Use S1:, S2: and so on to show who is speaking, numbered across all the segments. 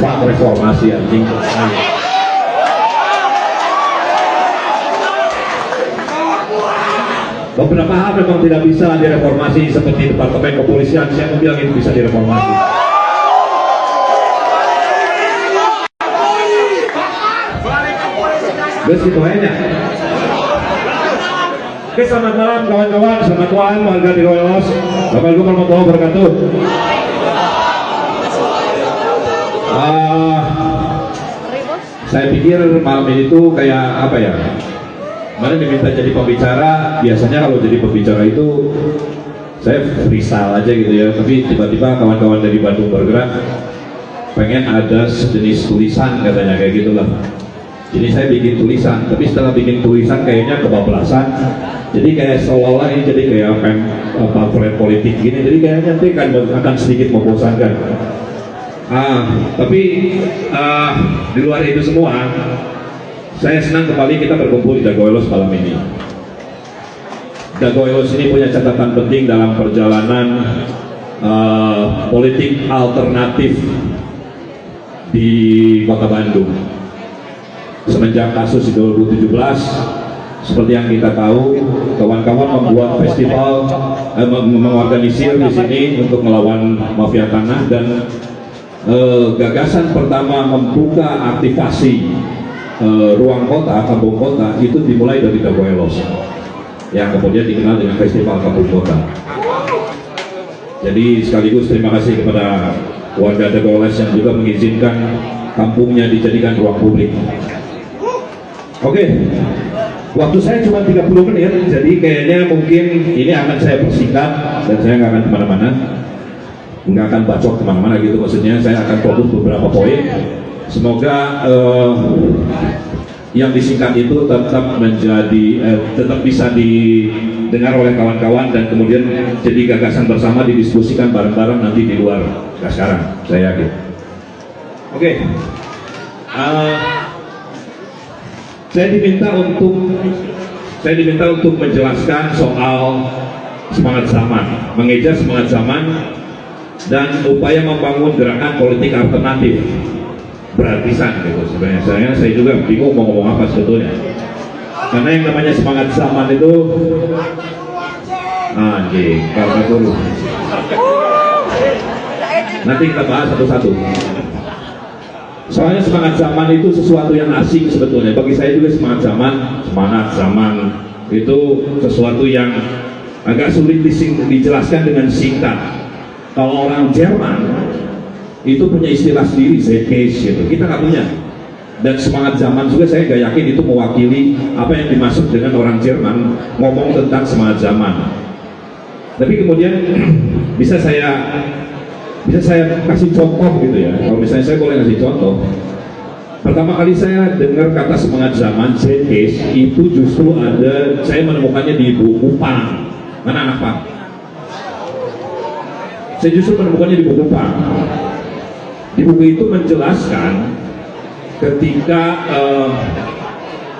S1: Pak reformasi anjing. Beberapa hal memang tidak bisa direformasi seperti Departemen Kepolisian. Saya bilang itu bisa direformasi. Guys, gitu aja. Oke, selamat malam kawan-kawan, selamat malam warga di Goelos. Assalamualaikum warahmatullahi wabarakatuh. Saya pikir malam ini tuh kayak apa ya? Mana diminta jadi pembicara, biasanya kalau jadi pembicara itu saya freestyle aja gitu ya. Tapi tiba-tiba kawan-kawan dari Bandung bergerak, pengen ada sejenis tulisan katanya kayak gitulah. Jadi saya bikin tulisan, tapi setelah bikin tulisan kayaknya kebablasan. Jadi kayak seolah-olah ini jadi kayak pamflet politik gini. Jadi kayaknya nanti akan sedikit membosankan. Tapi di luar itu semua, saya senang kembali kita berkumpul di Dagoelos malam ini. Dagoelos ini punya catatan penting dalam perjalanan politik alternatif di Kota Bandung. Semenjak kasus di 2017, seperti yang kita tahu, kawan-kawan membuat festival, mengorganisir di sini untuk melawan mafia tanah, dan gagasan pertama membuka aktivasi ruang kota, kampung kota itu dimulai dari Dagoelos, yang kemudian dikenal dengan Festival Kampung Kota. Jadi sekaligus terima kasih kepada warga Dagoelos yang juga mengizinkan kampungnya dijadikan ruang publik. Oke, waktu saya cuma 30 menit, jadi kayaknya mungkin ini akan saya persingkat dan saya nggak akan kemana-mana, nggak akan bacot kemana-mana gitu, maksudnya saya akan fokus beberapa poin. Semoga yang disingkat itu tetap menjadi tetap bisa didengar oleh kawan-kawan dan kemudian jadi gagasan bersama, didiskusikan bareng-bareng nanti di luar. Nah, sekarang saya yakin. Oke. Saya diminta untuk menjelaskan soal semangat zaman, mengejar semangat zaman dan upaya membangun gerakan politik alternatif berartisan gitu. Sebenarnya saya juga bingung mau ngomong apa sebetulnya, karena yang namanya semangat zaman itu anjing kalau dulu. Nanti kita bahas satu-satu. Soalnya semangat zaman itu sesuatu yang asing sebetulnya. Bagi saya juga semangat zaman itu sesuatu yang agak sulit dijelaskan dengan singkat. Kalau orang Jerman itu punya istilah sendiri, Zeitgeist gitu. Kita nggak punya. Dan semangat zaman juga saya nggak yakin itu mewakili apa yang dimaksud dengan orang Jerman ngomong tentang semangat zaman. Tapi kemudian bisa saya kasih contoh gitu ya. Kalau misalnya saya boleh kasih contoh, pertama kali saya dengar kata semangat zaman, Zeitgeist, itu justru saya menemukannya di buku Pang. Mana anak Pang? Saya justru menemukannya di buku Pang. Di buku itu menjelaskan ketika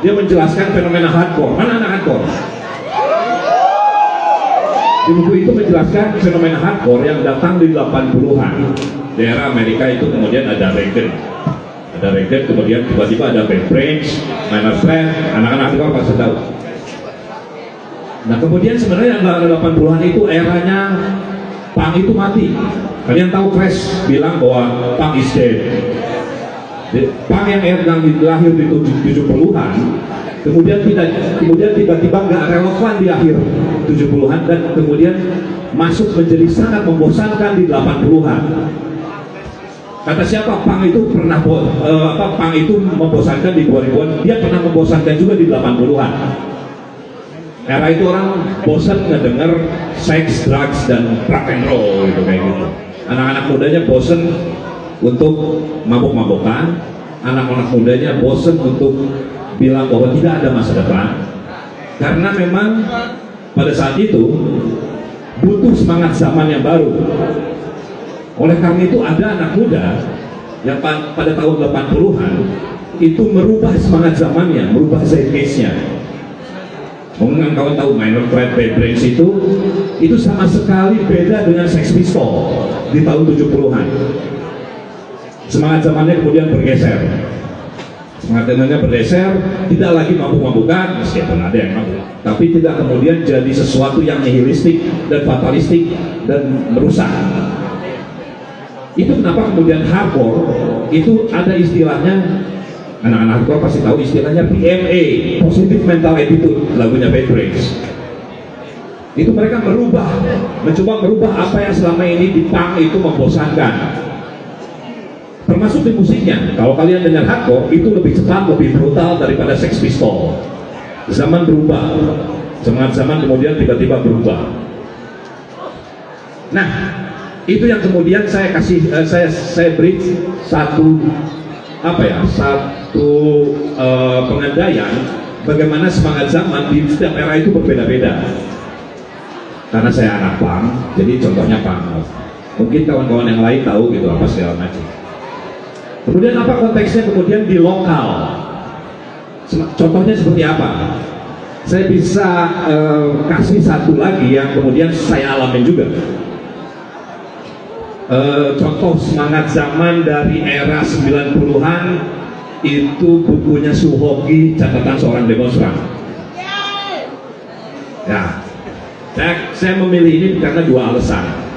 S1: dia menjelaskan fenomena hardcore. Mana anak hardcore? Di buku itu menjelaskan fenomena hardcore yang datang di 80-an. Daerah Amerika itu kemudian ada Reagan, kemudian tiba-tiba ada Bad Brains, Minor Threat, anak-anak hardcore pasti tahu. Nah kemudian sebenarnya 80-an itu eranya punk itu mati. Kalian tahu Crash bilang bahwa punk is dead. Punk yang lahir di 70-an kemudian tiba-tiba nggak relevan di akhir 70-an dan kemudian masuk menjadi sangat membosankan di 80-an. Kata siapa? Punk itu pernah punk itu membosankan di 2000-an, dia pernah membosankan juga di 80-an. Era itu orang bosan ngedenger seks, drugs dan rock and roll gitu kayak gitu. Anak-anak mudanya bosan untuk mabok-mabokan, anak-anak mudanya bosan untuk bilang bahwa tidak ada masa depan, karena memang pada saat itu butuh semangat zaman yang baru. Oleh karena itu ada anak muda yang pada tahun 80-an itu merubah semangat zamannya, merubah zeitgeistnya. Mungkin kawan tahu Minor Threat, Bad Brains itu sama sekali beda dengan Sex Pistols di tahun 70-an. Semangat zamannya kemudian bergeser. Semangat zamannya bergeser, tidak lagi mabuk-mabukan, meskipun ada yang mabuk, tapi tidak kemudian jadi sesuatu yang nihilistik dan fatalistik dan merusak. Itu kenapa kemudian hardcore itu ada istilahnya. Anak-anak hardcore pasti tahu istilahnya PMA, Positive Mental Attitude, lagunya Bad Brains. Itu mereka mencoba merubah apa yang selama ini di punk itu membosankan. Termasuk di musiknya. Kalau kalian dengar hardcore, itu lebih cepat, lebih brutal daripada Sex Pistols. Zaman berubah, zaman kemudian tiba-tiba berubah. Nah, itu yang kemudian saya kasih, saya beri satu pengandaian bagaimana semangat zaman di setiap era itu berbeda-beda. Karena saya anak punk, jadi contohnya punk. Mungkin kawan-kawan yang lain tahu gitu apa segala macam. Kemudian apa konteksnya kemudian di lokal? Contohnya seperti apa? Saya bisa kasih satu lagi yang kemudian saya alamin juga. Contoh semangat zaman dari era 90-an itu bukunya Suhoki, Catatan Seorang Demonstran. Ya, saya memilih ini karena dua alasan.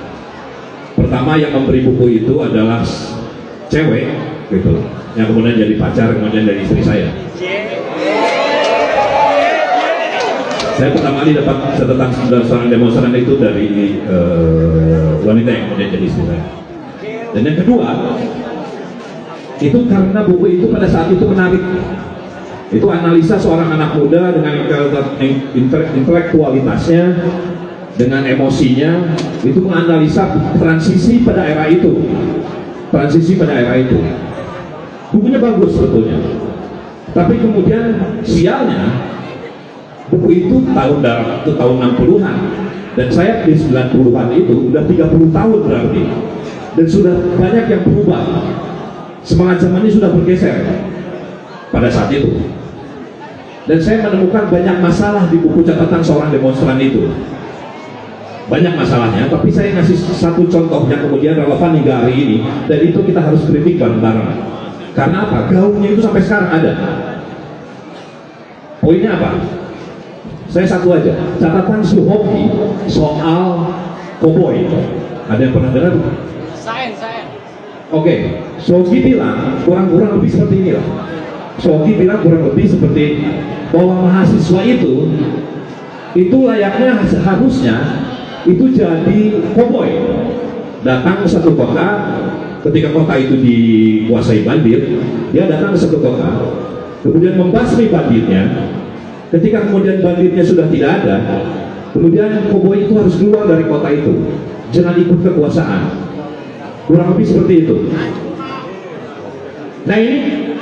S1: Pertama, yang memberi buku itu adalah cewek, gitu, yang kemudian jadi pacar, kemudian dari istri saya. Saya pertama kali dapat catatan seorang demonstran itu dari wanita yang kemudian jadi istri saya. Dan yang kedua, itu karena buku itu pada saat itu menarik. Itu analisa seorang anak muda dengan intelektualitasnya, dengan emosinya, itu menganalisa transisi pada era itu. Bukunya bagus sebetulnya. Tapi kemudian sialnya, buku itu tahun 60-an, dan saya di 90-an itu udah 30 tahun berarti, dan sudah banyak yang berubah. Semangat zaman ini sudah bergeser pada saat itu, dan saya menemukan banyak masalah di buku Catatan Seorang Demonstran itu. Banyak masalahnya, tapi saya ngasih satu contoh yang kemudian relevan hingga hari ini, dan itu kita harus kritik bareng-bareng. Karena apa? Gaungnya itu sampai sekarang ada. Poinnya apa? Saya satu aja, catatan Suhoki soal koboi. Ada yang pernah dengar? Saya. Oke, Suhoki bilang kurang lebih seperti inilah. Suhoki bilang kurang lebih seperti bahwa mahasiswa itu layaknya seharusnya itu jadi koboi. Datang ke satu kota, ketika kota itu dikuasai bandir, dia datang ke satu kota, kemudian membasmi bandirnya. Ketika kemudian bandirnya sudah tidak ada, kemudian koboi itu harus keluar dari kota itu, jangan ikut kekuasaan. Kurang lebih seperti itu. Nah,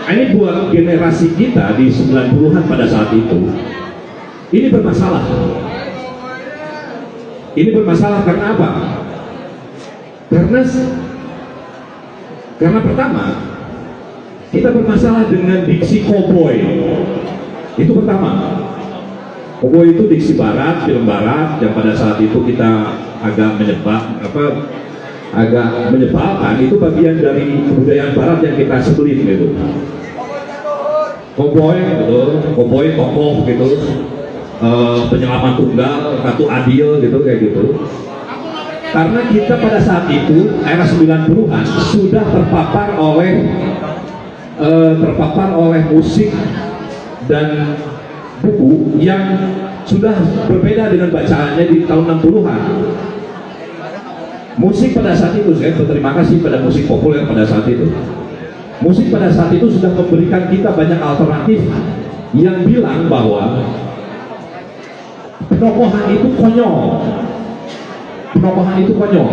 S1: ini buat generasi kita di 90-an pada saat itu, ini bermasalah. Ini bermasalah karena apa? Karena pertama, kita bermasalah dengan diksi koboi. Itu pertama. Koboi itu diksi barat, film barat, yang pada saat itu kita agak menyebalkan. Itu bagian dari kebudayaan barat yang kita sebelin gitu. Koboi gitu, koboi tokoh gitu, penyelamat tunggal, ratu adil gitu, kayak gitu. Karena kita pada saat itu era 90-an sudah terpapar oleh musik dan buku yang sudah berbeda dengan bacaannya di tahun 60-an. Musik pada saat itu, saya berterima kasih pada musik populer pada saat itu. Musik pada saat itu sudah memberikan kita banyak alternatif yang bilang bahwa penokohan itu konyol.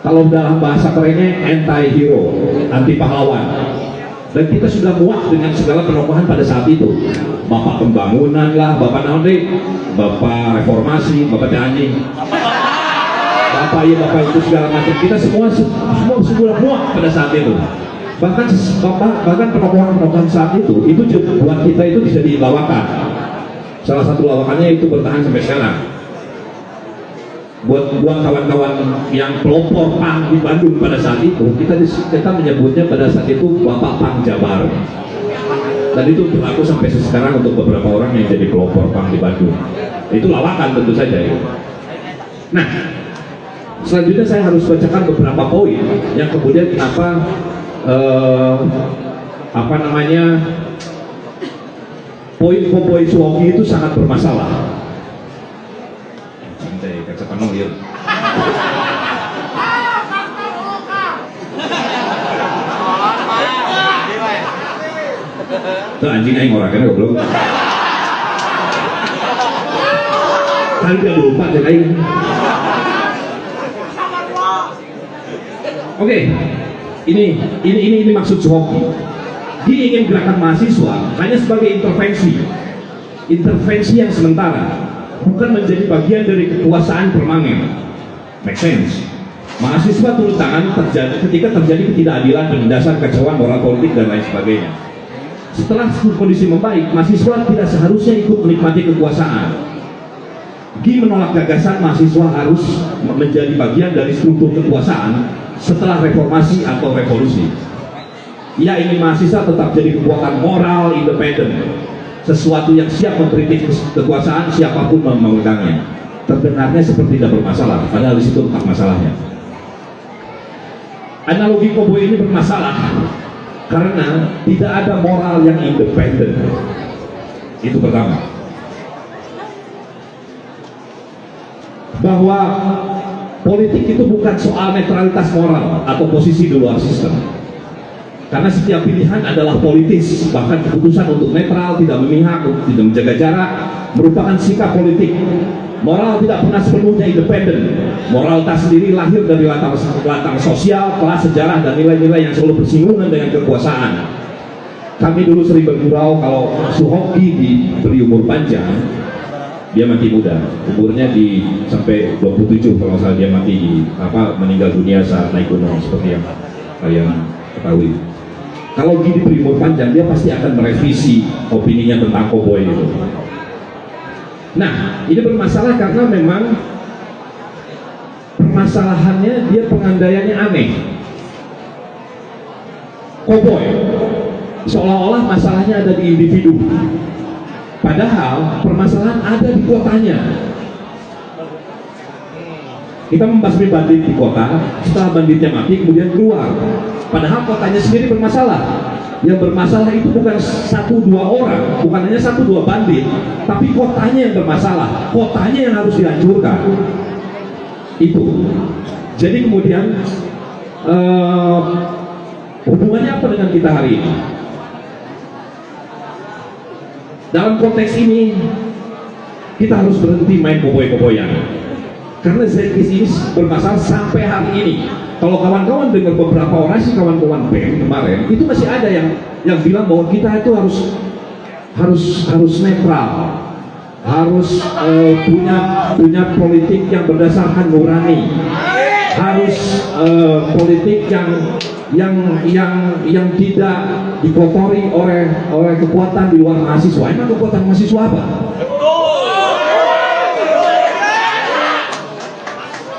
S1: Kalau dalam bahasa kerennya anti-hero, anti pahlawan. Dan kita sudah muak dengan segala penokohan pada saat itu. Bapak pembangunan lah, bapak naon, bapak reformasi, bapak tani, bapak itu segala macam. Kita semua muak pada saat itu. Bahkan penokohan saat itu buat kita itu bisa dibawakan. Salah satu lawakannya itu bertahan sampai sekarang. Buat kawan-kawan yang pelopor PAN di Bandung pada saat itu, kita menyebutnya pada saat itu Bapak PAN Jabar. Dan itu berlaku sampai sekarang untuk beberapa orang yang jadi pelopor PAN di Bandung. Itu lawakan tentu saja ya. Nah, selanjutnya saya harus bacakan beberapa poin yang kemudian kenapa poin Koboi Suwoki itu sangat bermasalah. Santai, kaca penuh ya. Itu anjing aing orangnya goblok. Kan dia lupa dan aing. Oke, ini maksud Suwoki. Dia ingin gerakan mahasiswa hanya sebagai intervensi yang sementara, bukan menjadi bagian dari kekuasaan permanen. Make sense? Mahasiswa turun tangan ketika terjadi ketidakadilan dan dasar kekacauan moral politik dan lain sebagainya. Setelah kondisi membaik, mahasiswa tidak seharusnya ikut menikmati kekuasaan. Gi menolak gagasan mahasiswa harus menjadi bagian dari struktur kekuasaan setelah reformasi atau revolusi. Ia ingin mahasiswa tetap jadi kekuatan moral independen, sesuatu yang siap mengkritik kekuasaan siapapun memegangnya. Terdengarnya seperti tidak bermasalah, padahal di situ tak masalahnya. Analogi Koboi ini bermasalah karena tidak ada moral yang independen. Itu pertama. Bahwa politik itu bukan soal netralitas moral atau posisi di luar sistem. Karena setiap pilihan adalah politis, bahkan keputusan untuk netral, tidak memihak, tidak menjaga jarak, merupakan sikap politik. Moral tidak pernah sepenuhnya independen. Moralitas sendiri lahir dari latar sosial, kelas, sejarah, dan nilai-nilai yang selalu bersinggungan dengan kekuasaan. Kami dulu sering bergurau kalau Suwoki diberi umur panjang, dia mati muda. Umurnya sampai 27 kalau salah dia mati meninggal dunia saat naik gunung, seperti yang kalian ketahui. Kalau Gi diberi umur panjang, dia pasti akan merevisi opininya tentang Koboi itu. Nah, ini bermasalah karena memang permasalahannya dia pengandaiannya aneh. Koboi seolah-olah masalahnya ada di individu, padahal permasalahan ada di kotanya. Kita membasmi bandit di kota, setelah banditnya mati kemudian keluar, padahal kotanya sendiri bermasalah. Yang bermasalah itu bukan 1-2 orang, bukan hanya 1-2 bandit, tapi kotanya yang bermasalah, kotanya yang harus dihancurkan. Itu. Jadi kemudian hubungannya apa dengan kita hari ini? Dalam konteks ini kita harus berhenti main koboi-koboyan. Karena Zeitgeist ini bermasalah sampai hari ini. Kalau kawan-kawan dengar beberapa orasi kawan-kawan BEM kemarin, itu masih ada yang bilang bahwa kita itu harus netral, harus punya politik yang berdasarkan nurani, harus politik yang tidak dikotori oleh kekuatan di luar mahasiswa. Emang kekuatan mahasiswa apa?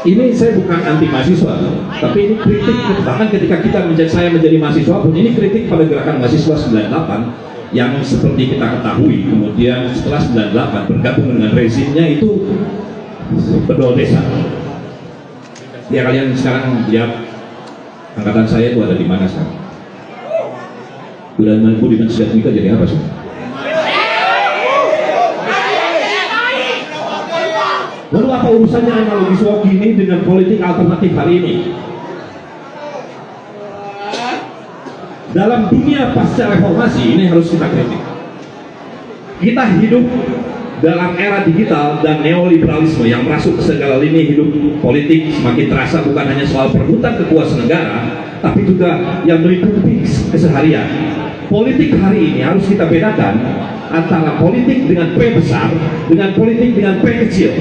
S1: Ini saya bukan anti mahasiswa, tapi ini kritik. Bahkan ketika saya menjadi mahasiswa pun, ini kritik pada gerakan mahasiswa 98 yang seperti kita ketahui, kemudian setelah 98 bergabung dengan rezimnya itu bedol desa. Ya, kalian sekarang lihat angkatan saya itu ada di mana sekarang? Budiman Sujatmika jadi apa sih? Lalu apa urusannya analogi Suwoki ini dengan politik alternatif hari ini? Dalam dunia pasca reformasi ini harus kita kritik. Kita hidup dalam era digital dan neoliberalisme yang masuk ke segala lini hidup politik semakin terasa bukan hanya soal perebutan kekuasaan negara, tapi juga yang meliputi keseharian. Politik hari ini harus kita bedakan antara politik dengan P besar dengan politik dengan P kecil.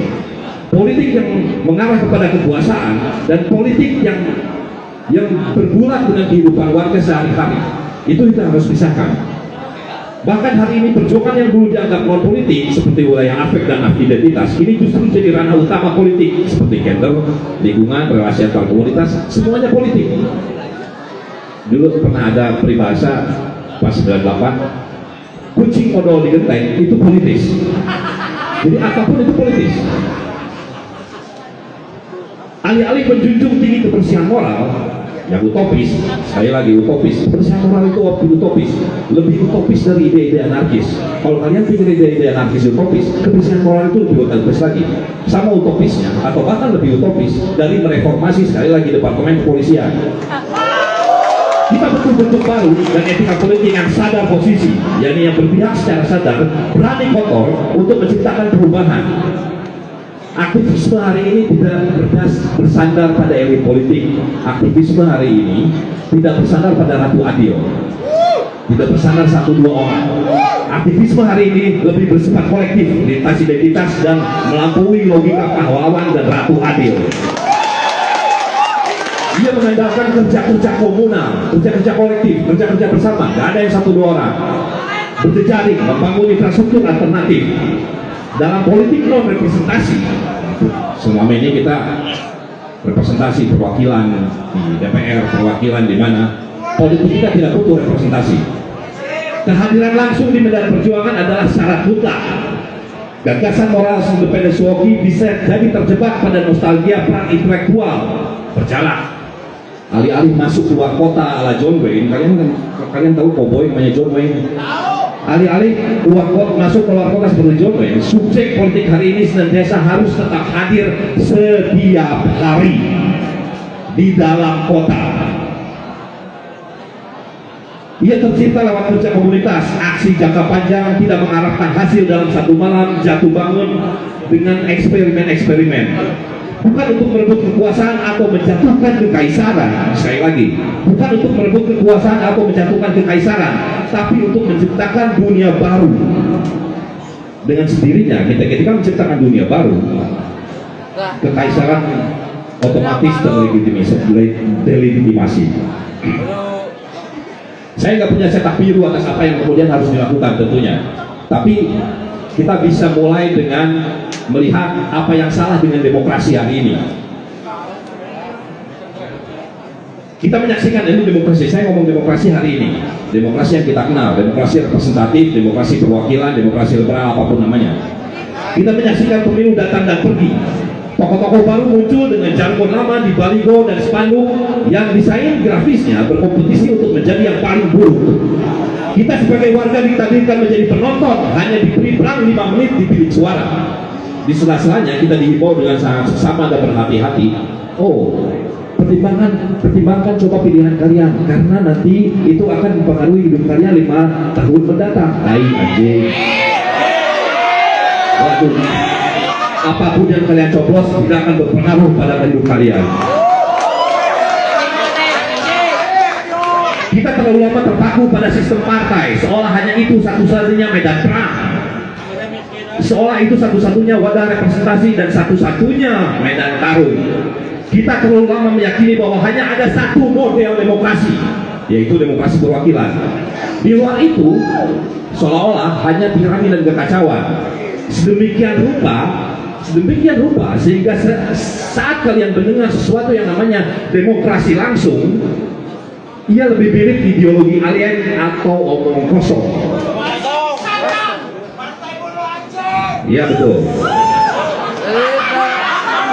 S1: Politik yang mengarah kepada kekuasaan dan politik yang bergulat dengan kehidupan warga sehari-hari. Itu kita harus pisahkan. Bahkan hari ini perjuangan yang dulu dianggap non politik seperti wilayah afek dan identitas ini justru jadi ranah utama politik seperti gender, lingkungan, relasi antar komunitas, semuanya politik. Dulu pernah ada peribahasa pas 98, kucing odol di genteng itu politis. Jadi apapun itu politis. Alih-alih menjunjung tinggi kebersihan moral yang utopis, sekali lagi utopis, kebersihan moral itu utopis, lebih utopis dari ide-ide anarkis. Kalau kalian pikir ide-ide anarkis utopis, kebersihan moral itu lebih utopis lagi, sama utopisnya, atau bahkan lebih utopis dari mereformasi sekali lagi departemen kepolisian. Kita butuh bentuk baru dan etika politik yang sadar posisi, yakni yang berpihak secara sadar, berani kotor untuk menciptakan perubahan. Aktivisme hari ini tidak bersandar pada elit politik. Aktivisme hari ini tidak bersandar pada Ratu Adil, tidak bersandar 1-2 orang. Aktivisme hari ini lebih bersifat kolektif, lintas identitas dan melampaui logika pahlawan dan Ratu Adil. Dia mengandalkan kerja-kerja komunal, kerja-kerja kolektif, kerja-kerja bersama. Gak ada yang 1-2 orang. Berjejaring, membangun infrastruktur alternatif. Dalam politik non representasi, selama ini kita representasi perwakilan di DPR, perwakilan di mana politik kita tidak butuh representasi. Kehadiran langsung di medan perjuangan adalah syarat mutlak. Gagasan moral independen Suwoki bisa jadi terjebak pada nostalgia perang intelektual berjalan. Alih-alih masuk keluar kota ala John Wayne, kalian tahu cowboy namanya John Wayne? Alih-alih masuk keluar kota seperti John Wayne, subjek politik hari ini senantiasa harus tetap hadir setiap hari di dalam kota. Ia tercipta lewat kerja komunitas, aksi jangka panjang, tidak mengharapkan hasil dalam satu malam, jatuh bangun dengan eksperimen-eksperimen. Bukan untuk merebut kekuasaan atau menjatuhkan kekaisaran, sekali lagi, bukan untuk merebut kekuasaan atau menjatuhkan kekaisaran, tapi untuk menciptakan dunia baru. Dengan sendirinya, ketika menciptakan dunia baru, kekaisaran otomatis terlegitimasi. Saya nggak punya cetak biru atas apa yang kemudian harus dilakukan tentunya, tapi kita bisa mulai dengan melihat apa yang salah dengan demokrasi hari ini. Kita menyaksikan ini demokrasi, saya ngomong demokrasi hari ini, demokrasi yang kita kenal, demokrasi representatif, demokrasi perwakilan, demokrasi liberal, apapun namanya. Kita menyaksikan pemilu datang dan pergi. Tokoh-tokoh baru muncul dengan jargon lama di baligo dan spanduk yang desain grafisnya berkompetisi untuk menjadi yang paling buruk. Kita sebagai warga ditakdirkan menjadi penonton, hanya diberi perang 5 menit di bilik suara. Di sela-selanya kita dihimbau dengan sangat seksama dan berhati-hati. Oh, pertimbangkan coba pilihan kalian, karena nanti itu akan mempengaruhi hidup kalian 5 tahun mendatang. Hai anjing. Waduh, apapun yang kalian coblos tidak akan berpengaruh pada hidup kalian. Kita terlalu lama terpaku pada sistem partai, seolah hanya itu satu-satunya medan perang, seolah itu satu-satunya wadah representasi dan satu-satunya medan tarung. Kita terlalu lama meyakini bahwa hanya ada satu model demokrasi, yaitu demokrasi perwakilan. Di luar itu, seolah-olah hanya tirani dan kekacauan. Sedemikian rupa sehingga saat kalian mendengar sesuatu yang namanya demokrasi langsung, ia lebih mirip ideologi alien atau omong kosong. Iya betul.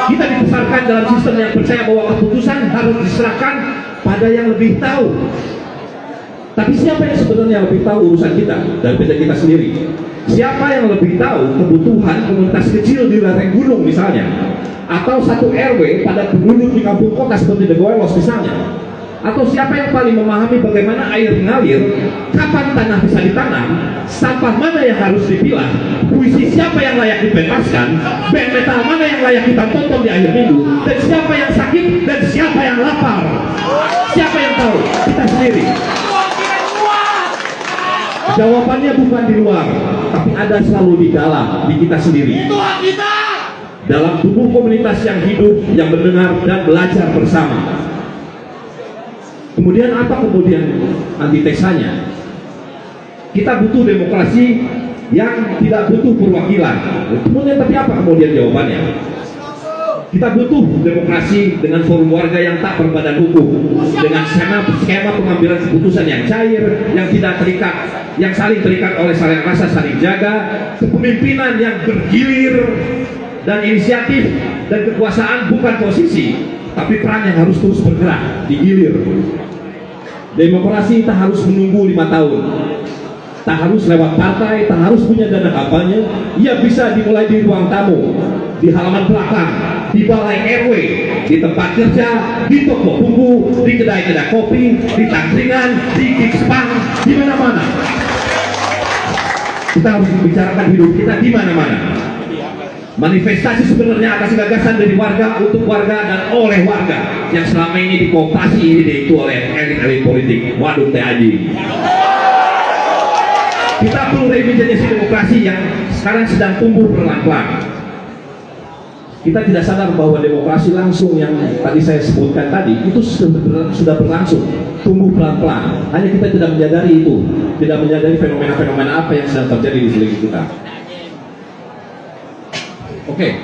S1: Kita dibesarkan dalam sistem yang percaya bahwa keputusan harus diserahkan pada yang lebih tahu. Tapi siapa yang sebenarnya lebih tahu urusan kita daripada kita sendiri? Siapa yang lebih tahu kebutuhan komunitas kecil di lereng gunung misalnya, atau satu RW pada penduduk di kampung kota seperti Degoelos misalnya? Atau siapa yang paling memahami bagaimana air mengalir, kapan tanah bisa ditanam, sampah mana yang harus dipilah, puisi siapa yang layak dipentaskan, band metal mana yang layak kita tonton di akhir minggu, dan siapa yang sakit dan siapa yang lapar? Siapa yang tahu? Kita sendiri. Jawabannya bukan di luar, tapi ada selalu di dalam, di kita sendiri. Dalam tubuh komunitas yang hidup, yang mendengar dan belajar bersama. Kemudian apa antitesanya? Kita butuh demokrasi yang tidak butuh perwakilan. Kemudian tapi apa kemudian jawabannya? Kita butuh demokrasi dengan forum warga yang tak berbadan hukum, dengan skema pengambilan keputusan yang cair, yang tidak terikat, yang saling terikat oleh saling rasa saling jaga, kepemimpinan yang bergilir, dan inisiatif dan kekuasaan bukan posisi, tapi peran yang harus terus bergerak, digilir. Demokrasi tak harus menunggu 5 tahun, tak harus lewat partai, tak harus punya dana kampanye. Ia bisa dimulai di ruang tamu, di halaman belakang, di balai RW, di tempat kerja, di toko buku, di kedai-kedai kopi, di tangkringan, di kickspang, di mana-mana. Kita harus membicarakan hidup kita di mana-mana. Manifestasi sebenarnya atas gagasan dari warga, untuk warga, dan oleh warga yang selama ini dikooptasi itu oleh elit-elit politik. Waduh, Teh Haji. Kita perlu revitalisasi demokrasi yang sekarang sedang tumbuh pelan-pelan. Kita tidak sadar bahwa demokrasi langsung yang tadi saya sebutkan tadi itu sudah berlangsung, tumbuh pelan-pelan. Hanya kita tidak menyadari itu, tidak menyadari fenomena-fenomena apa yang sedang terjadi di sekeliling kita. Oke,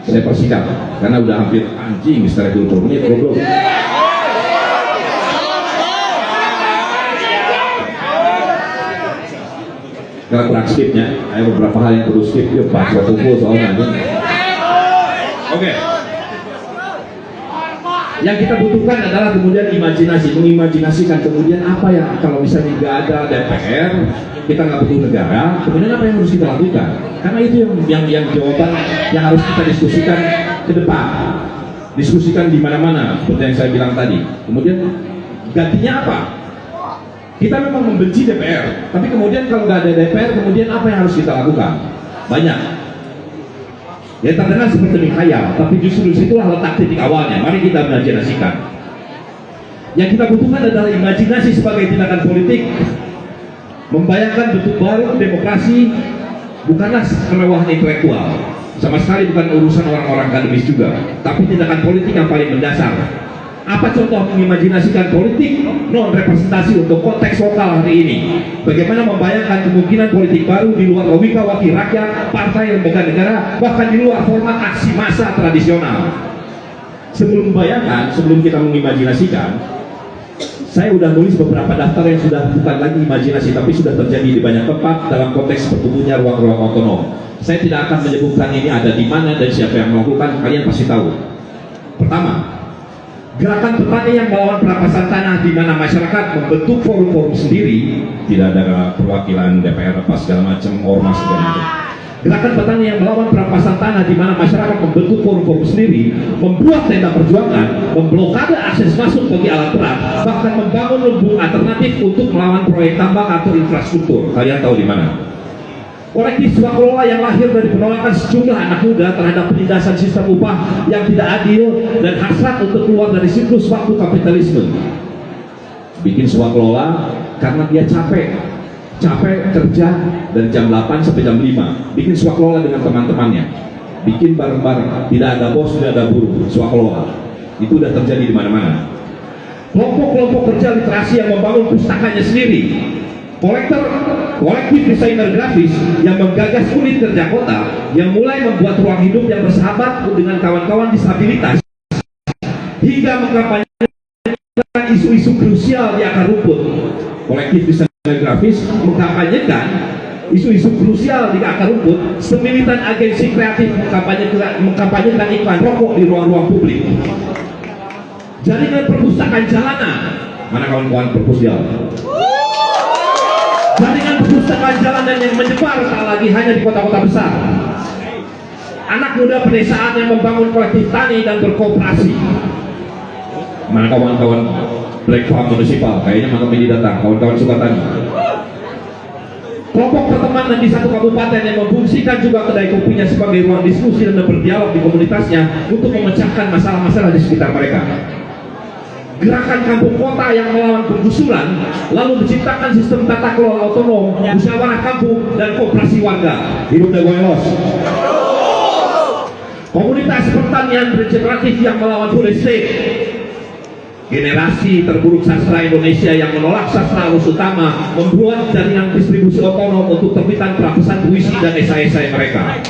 S1: saya persingkat karena udah hampir anjing setelah 20 menit ngobrol. Karena kurang skipnya, ada beberapa hal yang perlu skip, yuk bahas waktu soalnya. Oke. Yang kita butuhkan adalah kemudian imajinasi, mengimajinasikan kemudian apa yang kalau misalnya nggak ada DPR, kita nggak butuh negara, kemudian apa yang harus kita lakukan? Karena itu yang jawaban yang harus kita diskusikan ke depan, diskusikan di mana-mana seperti yang saya bilang tadi. Kemudian gantinya apa? Kita memang membenci DPR, tapi kemudian kalau nggak ada DPR, kemudian apa yang harus kita lakukan? Banyak. Ya terdengar seperti khayal, tapi justru disitulah letak titik awalnya. Mari kita imajinasikan. Yang kita butuhkan adalah imajinasi sebagai tindakan politik, membayangkan bentuk baru demokrasi, bukanlah kemewahan intelektual, sama sekali bukan urusan orang-orang akademis juga, tapi tindakan politik yang paling mendasar. Apa contoh mengimajinasikan politik non representasi untuk konteks lokal hari ini? Bagaimana membayangkan kemungkinan politik baru di luar logika wakil rakyat, partai, lembaga negara, bahkan di luar format aksi massa tradisional? Sebelum membayangkan, sebelum kita mengimajinasikan, saya sudah nulis beberapa daftar yang sudah bukan lagi imajinasi, tapi sudah terjadi di banyak tempat dalam konteks bertumbuhnya ruang-ruang otonom. Saya tidak akan menyebutkan ini ada di mana dan siapa yang melakukan, kalian pasti tahu. Pertama, gerakan petani yang melawan perampasan tanah, di mana masyarakat membentuk forum-forum sendiri, tidak ada perwakilan DPR apa segala macam, ormas segala macam. Gerakan petani yang melawan perampasan tanah, di mana masyarakat membentuk forum-forum sendiri, membuat tenda perjuangan, memblokade akses masuk bagi alat berat, bahkan membangun lumbung alternatif untuk melawan proyek tambang atau infrastruktur. Kalian tahu di mana? Kolektif swakelola yang lahir dari penolakan sejumlah anak muda terhadap penindasan sistem upah yang tidak adil dan hasrat untuk keluar dari siklus waktu kapitalisme. Bikin swakelola karena dia capek kerja dari jam 8 sampai jam 5. Bikin swakelola dengan teman-temannya, bikin bareng-bareng, tidak ada bos, tidak ada buruh, swakelola. Itu udah terjadi di mana-mana. Kelompok-kelompok kerja literasi yang membangun pustakanya sendiri, kolektif desainer grafis yang menggagas unit kerja kota, yang mulai membuat ruang hidup yang bersahabat dengan kawan-kawan disabilitas, hingga mengkampanyekan isu-isu krusial di akar rumput. Kolektif desainer grafis mengkampanyekan isu-isu krusial di akar rumput, semilitan agensi kreatif mengkampanyekan iklan rokok di ruang-ruang publik. Jaringan perpustakaan jalanan, mana kawan-kawan perpusdial? Jaringan perpustakaan jalanan yang menyebar tak lagi hanya di kota-kota besar. Anak muda pedesaan yang membangun kolektif tani dan berkooperasi. Mana kawan-kawan Black Farm Municipal? Kayaknya malam ini datang, kawan-kawan suka tani. Kelompok pertemanan di satu kabupaten yang memfungsikan juga kedai kopinya sebagai ruang diskusi dan berdialog di komunitasnya untuk memecahkan masalah-masalah di sekitar mereka. Gerakan kampung kota yang melawan penggusuran, lalu menciptakan sistem tata kelola otonom, musyawarah kampung, dan koperasi warga. Hidup Dagoelos. Komunitas pertanian regeneratif yang melawan food estate. Generasi terburuk sastra Indonesia yang menolak sastra arus utama membuat jaringan distribusi otonom untuk terbitan prapesan puisi dan esai-esai mereka.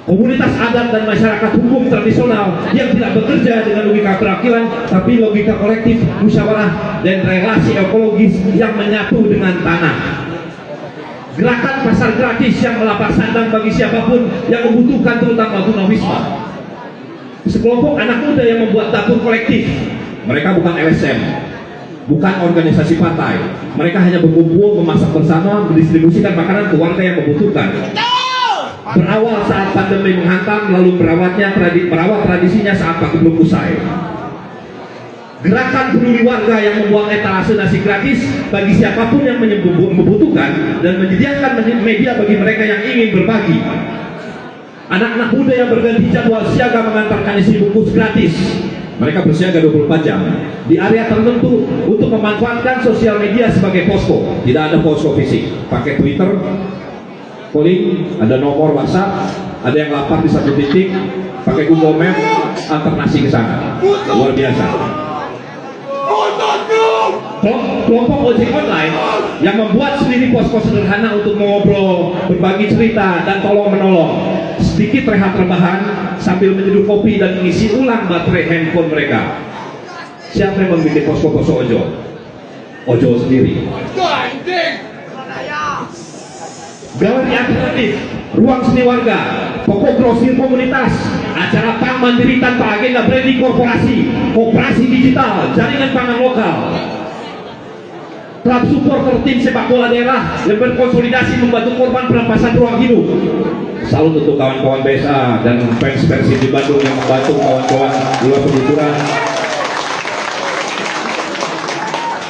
S1: Komunitas adat dan masyarakat hukum tradisional yang tidak bekerja dengan logika perakilan tapi logika kolektif, musyawarah, dan relasi ekologis yang menyatu dengan tanah. Gerakan pasar gratis yang melapak sandang bagi siapapun yang membutuhkan, terutama tunawisma. Sekelompok anak muda yang membuat dapur kolektif. Mereka bukan LSM, bukan organisasi partai. Mereka hanya berkumpul, memasak bersama, mendistribusikan makanan ke warga yang membutuhkan. Berawal saat pandemi menghantam, lalu merawat tradisinya saat pandemi belum usai. Gerakan peduli warga yang membuat etalase nasi gratis bagi siapapun yang membutuhkan dan menyediakan media bagi mereka yang ingin berbagi. Anak-anak muda yang berganti jadwal siaga mengantarkan isi bungkus gratis. Mereka bersiaga 24 jam di area tertentu untuk memanfaatkan sosial media sebagai posko. Tidak ada posko fisik, pakai Twitter, calling, ada nomor WhatsApp, ada yang lapar di satu titik, pakai Google Map, antar nasi ke sana. Luar biasa. Kelompok ojek online yang membuat sendiri posko sederhana untuk mengobrol, berbagi cerita, dan tolong menolong. Sedikit rehat rebahan sambil menyeduh kopi dan mengisi ulang baterai handphone mereka. Siapa yang membuat posko-posko ojol? Ojol sendiri. Galeri alternatif, ruang seni warga, toko grosir komunitas, acara pangan mandiri tanpa agenda branding korporasi, koperasi digital, jaringan pangan lokal, klub supporter tim sepak bola daerah yang berkonsolidasi membantu korban perampasan ruang hidup. Salut untuk kawan-kawan BSA dan fans Persib di Bandung yang membantu kawan-kawan di luar penggusuran.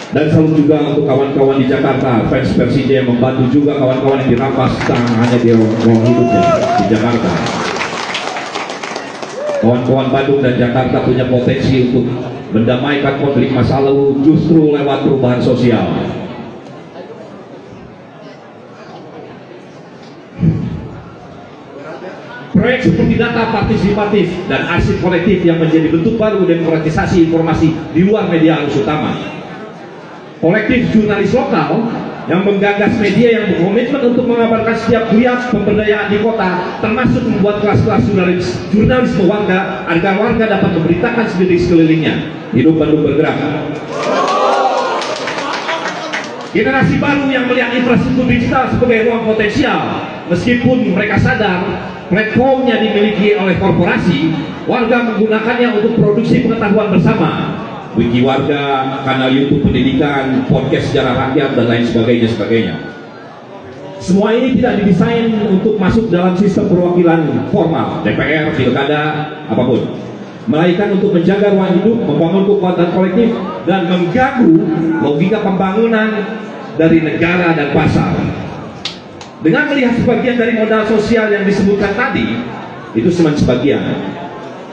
S1: Dan salut juga untuk kawan-kawan di Jakarta, fans Persija yang membantu juga kawan-kawan yang dirampas hanya di ruang hidupnya di Jakarta. Kawan-kawan Bandung dan Jakarta punya potensi untuk mendamaikan konflik masa lalu justru lewat perubahan sosial. Proyek seperti data partisipatif dan arsip kolektif yang menjadi bentuk baru demokratisasi informasi di luar media arus utama. Kolektif jurnalis lokal yang menggagas media yang berkomitmen untuk mengabarkan setiap geliat pemberdayaan di kota, termasuk membuat kelas-kelas jurnalisme warga agar warga dapat memberitakan sendiri sekelilingnya. Hidup Bandung bergerak. Generasi baru yang melihat infrastruktur digital sebagai ruang potensial, meskipun mereka sadar platformnya dimiliki oleh korporasi, warga menggunakannya untuk produksi pengetahuan bersama. Wiki warga, kanal YouTube pendidikan, podcast sejarah rakyat, dan lain sebagainya. Semua ini tidak didesain untuk masuk dalam sistem perwakilan formal, DPR, pilkada, apapun, melainkan untuk menjaga ruang hidup, membangun kekuatan kolektif, dan mengganggu logika pembangunan dari negara dan pasar. Dengan melihat sebagian dari modal sosial yang disebutkan tadi, itu cuma sebagian.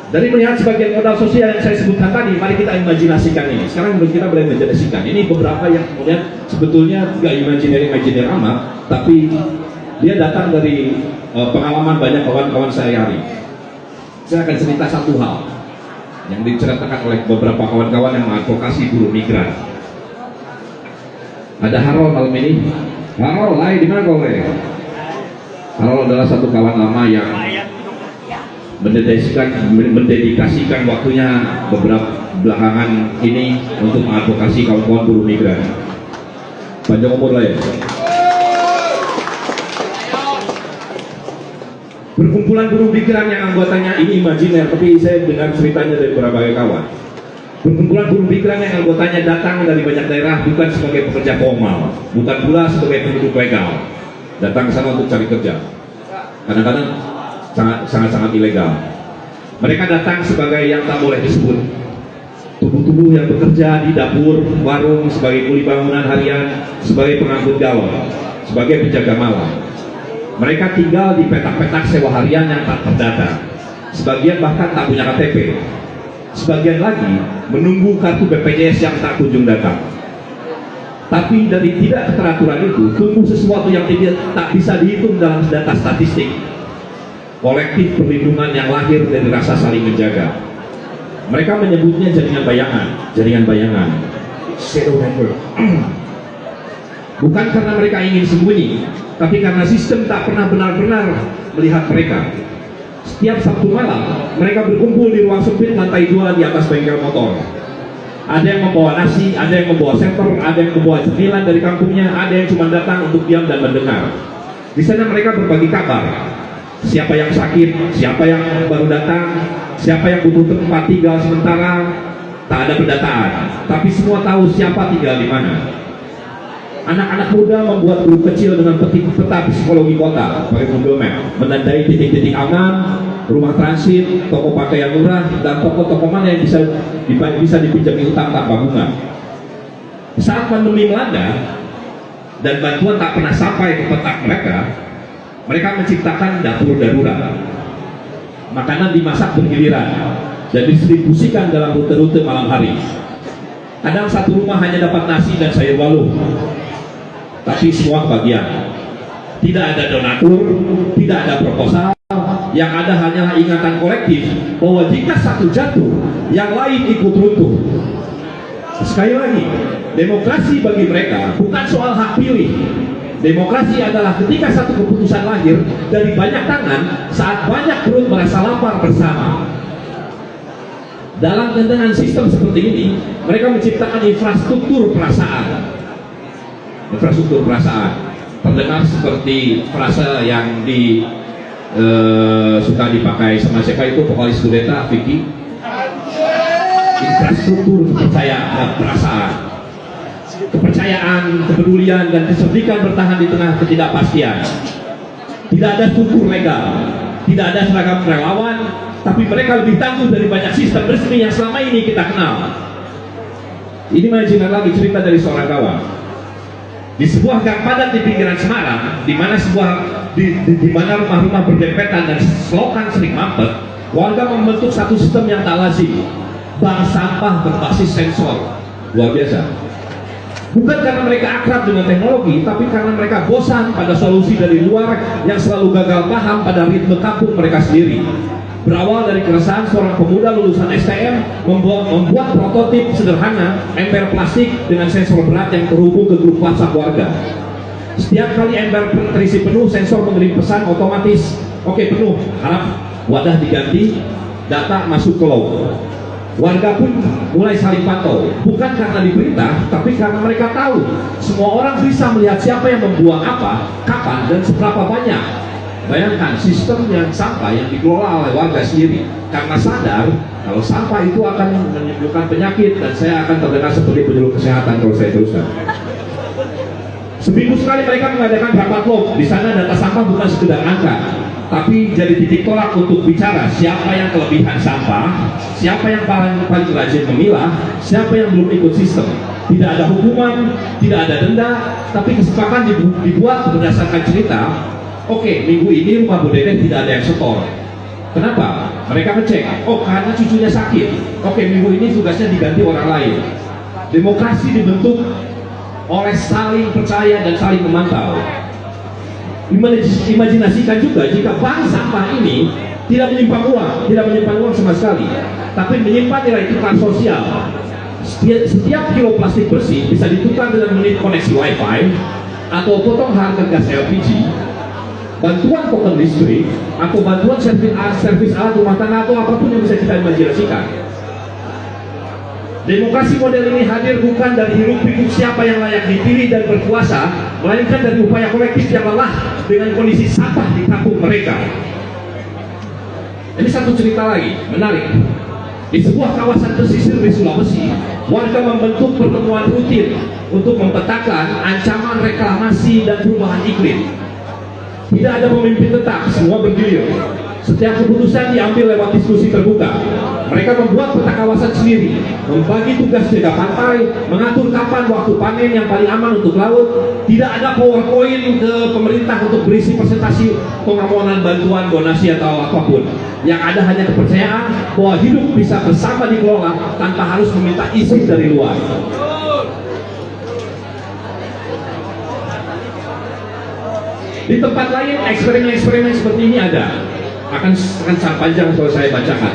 S1: Dari melihat sebagian modal sosial yang saya sebutkan tadi, mari kita imajinasikan ini. Sekarang kita boleh imajinasikan. Ini beberapa yang kemudian sebetulnya nggak imajiner amat, tapi dia datang dari pengalaman banyak kawan-kawan sehari-hari. Saya akan cerita satu hal yang diceritakan oleh beberapa kawan-kawan yang mengadvokasi buruh migran. Ada Harold malam ini. Harold, hai di mana kau? Harold adalah satu kawan lama yang mendedikasikan waktunya beberapa belakangan ini untuk mengadvokasi kawan-kawan buruh migran. Panjang umur lah ya. Perkumpulan buruh migran yang anggotanya ini imajiner, tapi saya dengar ceritanya dari berbagai kawan. Perkumpulan buruh migran yang anggotanya datang dari banyak daerah bukan sebagai pekerja formal, bukan pula sebagai penduduk legal. Datang ke sana untuk cari kerja. Kadang-kadang sangat ilegal. Mereka datang sebagai yang tak boleh disebut tubuh-tubuh yang bekerja di dapur, warung, sebagai kuli bangunan harian, sebagai pengangkut galon, sebagai penjaga malam. Mereka tinggal di petak-petak sewa harian yang tak terdata. Sebagian bahkan tak punya KTP. Sebagian lagi menunggu kartu BPJS yang tak kunjung datang. Tapi dari tidak keteraturan itu tumbuh sesuatu yang tak bisa dihitung dalam data statistik. Kolektif perlindungan yang lahir dari rasa saling menjaga. Mereka menyebutnya jaringan bayangan. jaringan bayangan, shadow network. Bukan karena mereka ingin sembunyi, tapi karena sistem tak pernah benar-benar melihat mereka. Setiap Sabtu malam, mereka berkumpul di ruang sempit lantai 2 di atas bengkel motor. Ada yang membawa nasi, ada yang membawa server, ada yang membawa cemilan dari kampungnya, ada yang cuma datang untuk diam dan mendengar. Di sana mereka berbagi kabar. Siapa yang sakit, siapa yang baru datang, siapa yang butuh tempat tinggal sementara. Tak ada pendataan, tapi semua tahu siapa tinggal di mana. Anak-anak muda membuat grup kecil dengan peta psikologi kota pakai Google Map, menandai titik-titik aman, rumah transit, toko pakaian murah, dan toko-toko mana yang bisa dipinjami utang tanpa bunga. Saat pandemi melanda dan bantuan tak pernah sampai ke petak mereka menciptakan dapur darurat. Makanan dimasak bergiliran dan distribusikan dalam rute-rute malam hari. Kadang satu rumah hanya dapat nasi dan sayur waluh, tapi semua kebagian. Tidak ada donatur, tidak ada proposal, yang ada hanyalah ingatan kolektif bahwa jika satu jatuh, yang lain ikut runtuh. Sekali lagi, demokrasi bagi mereka bukan soal hak pilih. Demokrasi adalah ketika satu keputusan lahir dari banyak tangan saat banyak perut merasa lapar bersama. Dalam dengan sistem seperti ini, mereka menciptakan infrastruktur perasaan. Infrastruktur perasaan terdengar seperti frasa yang suka dipakai sama siapa itu vokalis kudeta Vicky. Infrastruktur kepercayaan, perasaan, kepercayaan, kepedulian dan keserdikan bertahan di tengah ketidakpastian. Tidak ada struktur legal, tidak ada seragam relawan, tapi mereka lebih tangguh dari banyak sistem resmi yang selama ini kita kenal. Ini manajemen lagi cerita dari seorang kawan. Di sebuah gang padat di pinggiran Semarang, di mana rumah-rumah berdempetan dan selokan sering mampet, warga membentuk satu sistem yang tak lazim, bank sampah berbasis sensor. Luar biasa. Bukan karena mereka akrab dengan teknologi, tapi karena mereka bosan pada solusi dari luar yang selalu gagal paham pada ritme kampung mereka sendiri. Berawal dari keresahan seorang pemuda lulusan STM membuat prototip sederhana ember plastik dengan sensor berat yang terhubung ke grup WhatsApp warga. Setiap kali ember terisi penuh, sensor mengirim pesan otomatis, oke penuh, harap wadah diganti, data masuk ke log. Warga pun mulai saling pantau, bukan karena diperintah, tapi karena mereka tahu semua orang bisa melihat siapa yang membuang apa, kapan, dan seberapa banyak. Bayangkan sistem yang sampah yang dikelola oleh warga sendiri, karena sadar kalau sampah itu akan menimbulkan penyakit dan saya akan terdengar seperti penyuluh kesehatan kalau saya teruskan. Seminggu sekali mereka mengadakan rapat log. Di sana data sampah bukan sekedar angka, tapi jadi titik tolak untuk bicara siapa yang kelebihan sampah, siapa yang paling rajin memilah, siapa yang belum ikut sistem. Tidak ada hukuman, tidak ada denda, tapi kesepakatan dibuat berdasarkan cerita. Oke, minggu ini rumah Bu Dede tidak ada yang setor. Kenapa? Mereka ngecek, oh karena cucunya sakit. Oke, minggu ini tugasnya diganti orang lain. Demokrasi dibentuk oleh saling percaya dan saling memantau. Imajinasikan juga jika bank sampah ini tidak menyimpan uang sama sekali, tapi menyimpan nilai tukar sosial. Setiap kilo plastik bersih bisa ditukar dengan menit koneksi wifi atau potong harga gas LPG, bantuan token listrik, atau bantuan servis alat rumah tangga, atau apapun yang bisa kita imajinasikan. Demokrasi model ini hadir bukan dari hiruk-pikuk siapa yang layak dipilih dan berkuasa, melainkan dari upaya kolektif yang lelah dengan kondisi sampah di kampung mereka. Ini satu cerita lagi, menarik. Di sebuah kawasan pesisir di Sulawesi, warga membentuk pertemuan rutin untuk memetakan ancaman reklamasi dan perubahan iklim. Tidak ada pemimpin tetap, semua bergilir. Setiap keputusan diambil lewat diskusi terbuka. Mereka membuat peta kawasan sendiri, membagi tugas jaga pantai, mengatur kapan waktu panen yang paling aman untuk laut. Tidak ada PowerPoint ke pemerintah untuk berisi presentasi permohonan bantuan, donasi atau apapun. Yang ada hanya kepercayaan bahwa hidup bisa bersama dikelola tanpa harus meminta izin dari luar. Di tempat lain eksperimen-eksperimen seperti ini ada. Akan sangat panjang kalau saya bacakan.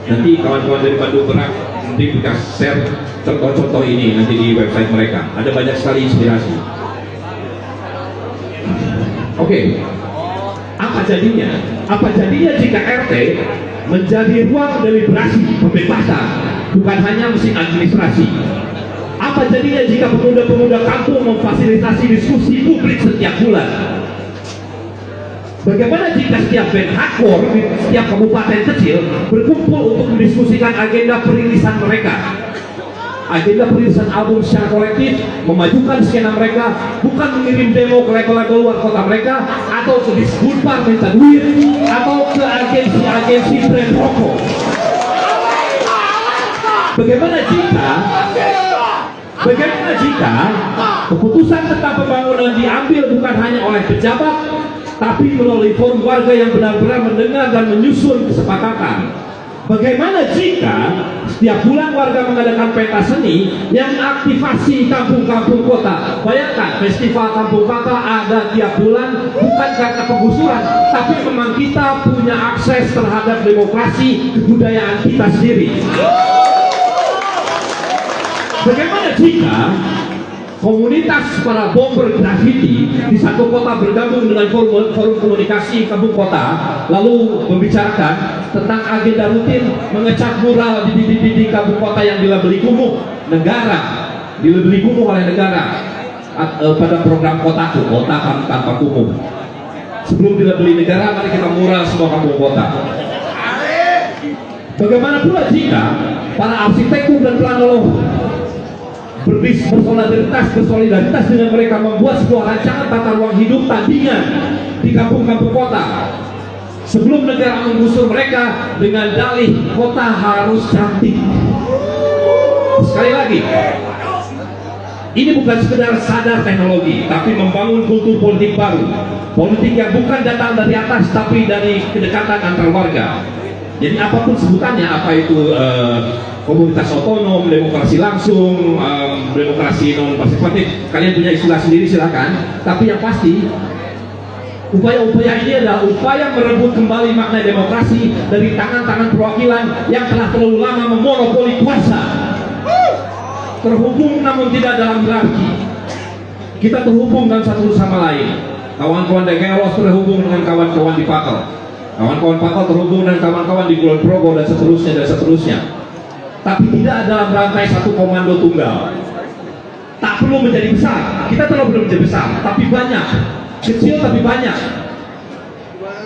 S1: Nanti kawan-kawan dari Bandung Berak Nanti kita share contoh-contoh ini nanti di website mereka. Ada banyak sekali inspirasi. Oke. Apa jadinya? Apa jadinya jika RT menjadi ruang deliberasi pembebasan, bukan hanya mesin administrasi? Apa jadinya jika pemuda-pemuda kampung memfasilitasi diskusi publik setiap bulan? Bagaimana jika setiap band hardcore di setiap kabupaten kecil berkumpul untuk mendiskusikan agenda perilisan mereka? Agenda perilisan album secara kolektif, memajukan skena mereka, bukan mengirim demo ke label-label luar kota mereka, atau ke disbudpar minta duit, atau ke agensi-agensi brand rokok. Bagaimana jika keputusan tentang pembangunan diambil bukan hanya oleh pejabat, tapi melalui forum warga yang benar-benar mendengar dan menyusun kesepakatan? Bagaimana jika setiap bulan warga mengadakan pentas seni yang aktivasi kampung-kampung kota? Bayangkan, festival kampung kota ada tiap bulan, bukan karena penggusuran, tapi memang kita punya akses terhadap demokrasi kebudayaan kita sendiri. Bagaimana jika komunitas para bomber graffiti di satu kota bergabung dengan forum komunikasi kampung kota, lalu membicarakan tentang agenda rutin mengecat mural di kampung kota yang dilabeli kumuh oleh negara pada program kotaku, kota tanpa kumuh. Sebelum dilabeli negara, mari kita mural semua kampung kota. Bagaimana pula jika para arsitektur dan planolog bersolidaritas dengan mereka membuat sebuah rancangan tata ruang hidup tandingan di kampung-kampung kota sebelum negara menggusur mereka dengan dalih kota harus cantik. Sekali lagi, ini bukan sekedar sadar teknologi, tapi membangun kultur politik baru, politik yang bukan datang dari atas tapi dari kedekatan antar warga. Jadi apapun sebutannya, apa itu komunitas otonom, demokrasi langsung, demokrasi non partisipatif, kalian punya istilah sendiri silakan. Tapi yang pasti, upaya-upaya ini adalah upaya merebut kembali makna demokrasi dari tangan-tangan perwakilan yang telah terlalu lama memonopoli kuasa. Terhubung namun tidak dalam hierarki. Kita terhubung dengan satu sama lain. Kawan-kawan Degelos terhubung dengan kawan-kawan di Pakel, kawan-kawan Pakel terhubung dengan kawan-kawan di Kulon Progo, dan seterusnya. Tapi tidak dalam rantai satu komando tunggal. Tak perlu menjadi besar, kita belum menjadi besar, tapi banyak, kecil tapi banyak.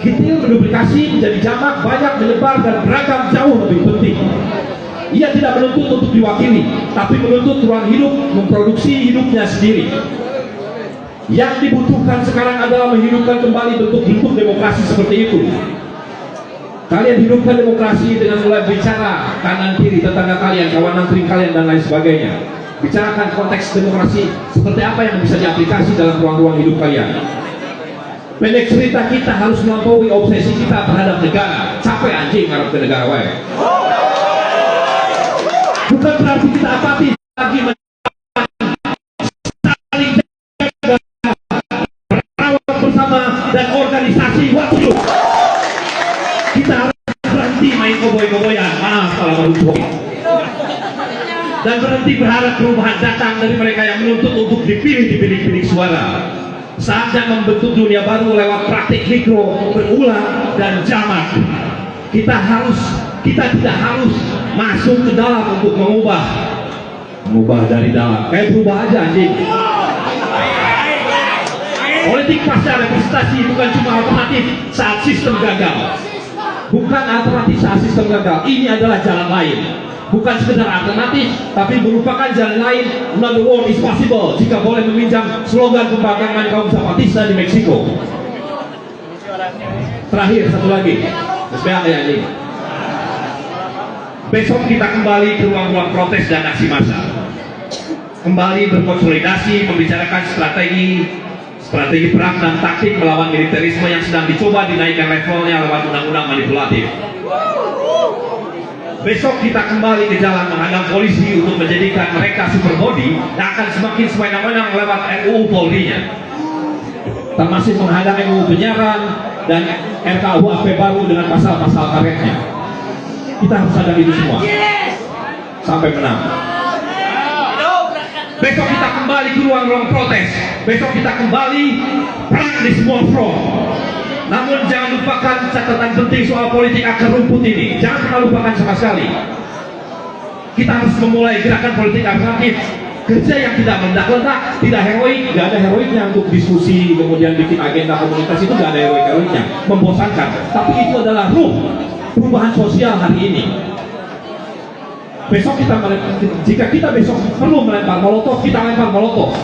S1: Kecil berduplikasi menjadi jamak, banyak menyebar dan beragam jauh lebih penting. Ia tidak menuntut untuk diwakili, tapi menuntut ruang hidup memproduksi hidupnya sendiri. Yang dibutuhkan sekarang adalah menghidupkan kembali bentuk-bentuk demokrasi seperti itu. Kalian hidupkan demokrasi dengan mulai bicara kanan kiri tetangga kalian, kawan nangkring kalian, dan lain sebagainya. Bicarakan konteks demokrasi seperti apa yang bisa diaplikasi dalam ruang-ruang hidup kalian. Pendek cerita, kita harus melampaui obsesi kita terhadap negara. Capek anjing ngarep ke negara wae. Bukan berarti kita apatis lagi saling jaga, merawat bersama, dan organisasi waktu. Kita harus berhenti main koboy-koboyan, dan berhenti berharap perubahan datang dari mereka yang menuntut untuk dipilih di bilik-bilik suara. Saatnya membentuk dunia baru lewat praktik mikro, berulang, dan jamak. Kita tidak harus masuk ke dalam untuk mengubah dari dalam. Kayak berubah aja anjing. Politik pasca representasi bukan cuma alternatif saat sistem gagal. Bukan alternatif saat sistem gagal. Ini adalah jalan lain. Bukan sekedar alternatif, tapi merupakan jalan lain. Another world is possible, jika boleh meminjam slogan pembangkangan kaum Zapatista di Meksiko. Terakhir, satu lagi. SBA ya ini. Besok kita kembali ke ruang-ruang protes dan aksi massa. Kembali berkonsolidasi, membicarakan strategi perang dan taktik melawan militerisme yang sedang dicoba dinaikkan levelnya lewat undang-undang manipulatif. Besok kita kembali ke jalan menghadang polisi untuk menjadikan mereka superbody yang akan semakin semena-mena lewat RUU Polri-nya, termasuk menghadang RUU penyiaran dan RKUHP baru dengan pasal-pasal karetnya. Kita harus sadar itu semua. sampai menang. Besok kita kembali ke ruang-ruang protes. Besok kita kembali perang di semua front. Namun jangan lupakan catatan penting soal politik akar rumput ini. Jangan pernah lupakan sama sekali. Kita harus memulai gerakan politik alternatif. Kerja yang tidak meledak-ledak, tidak heroik, nggak ada heroiknya untuk diskusi, kemudian bikin agenda komunitas itu nggak ada heroiknya, membosankan. Tapi itu adalah ruh perubahan sosial hari ini. Besok jika kita besok perlu melempar molotov, kita lempar molotov.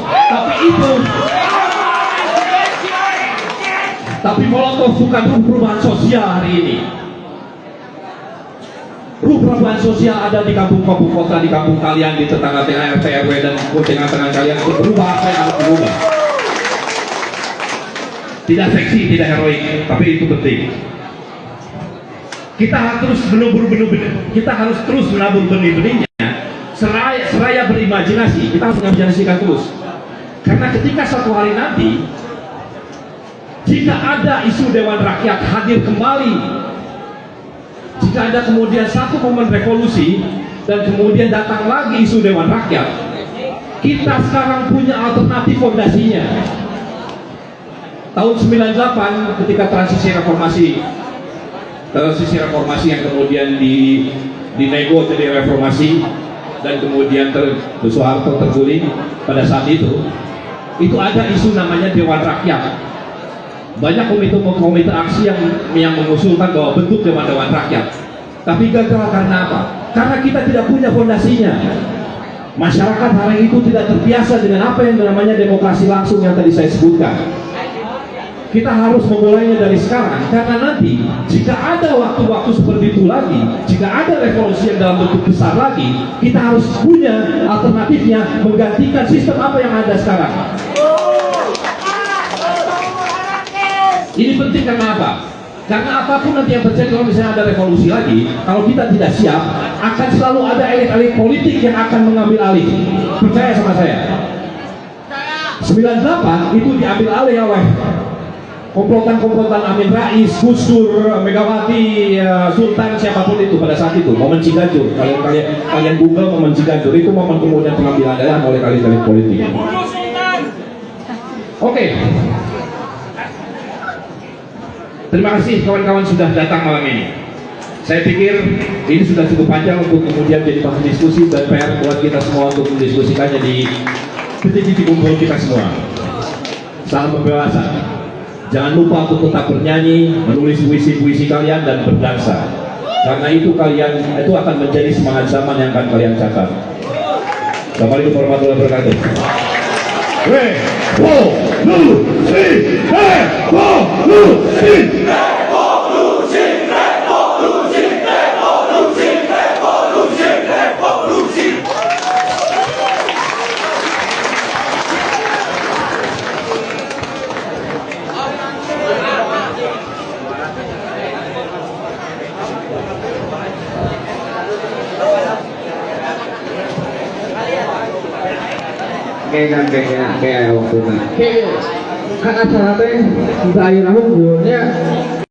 S1: Tapi molotov bukan ruh perubahan sosial hari ini. Ruh perubahan sosial ada di kampung-kampung kota, di kampung kalian, di tetangga-tetangga RT RW dan tengah-tengah kalian untuk berubah apa yang harus berubah. Tidak seksi, tidak heroik, tapi itu penting. Kita harus terus menabur benih-benihnya seraya berimajinasi. Kita harus mengimajinasikan terus. Karena ketika suatu hari nanti jika ada isu Dewan Rakyat hadir kembali, jika ada kemudian satu momen revolusi dan kemudian datang lagi isu Dewan Rakyat, kita sekarang punya alternatif fondasinya. Tahun 98 ketika transisi reformasi yang kemudian dinego jadi reformasi dan kemudian Soeharto terguling pada saat itu ada isu namanya Dewan Rakyat. Banyak komite aksi yang mengusulkan bahwa bentuk Dewan Rakyat, tapi gagal karena apa? Karena kita tidak punya fondasinya. Masyarakat hari itu tidak terbiasa dengan apa yang namanya demokrasi langsung yang tadi saya sebutkan. Kita harus memulainya dari sekarang, karena nanti jika ada waktu-waktu seperti itu lagi, jika ada revolusi yang dalam bentuk besar lagi, kita harus punya alternatifnya menggantikan sistem apa yang ada sekarang. Ini penting karena apa? Karena apapun nanti yang terjadi kalau misalnya ada revolusi lagi, kalau kita tidak siap, akan selalu ada elit-elit politik yang akan mengambil alih. Percaya sama saya. 98 itu diambil alih oleh komplotan Amin Rais, Gus Dur, Megawati, Sultan, siapapun itu pada saat itu. Momen Ciganjur. Kalian Google momen Ciganjur, itu momen kemudian pengambilan alih oleh elit-elit politik. Oke. Terima kasih kawan-kawan sudah datang malam ini. Saya pikir ini sudah cukup panjang untuk kemudian jadi bahan diskusi dan PR buat kita semua untuk mendiskusikannya di titik-titik kumpul kita semua. Salam kebebasan. Jangan lupa untuk tetap bernyanyi, menulis puisi-puisi kalian dan berdansa. Karena itu itu akan menjadi semangat zaman yang akan kalian catat. Assalamualaikum warahmatullahi wabarakatuh. Revolusi.
S2: Kayak waktu itu. Kan acara teh kita akhirnya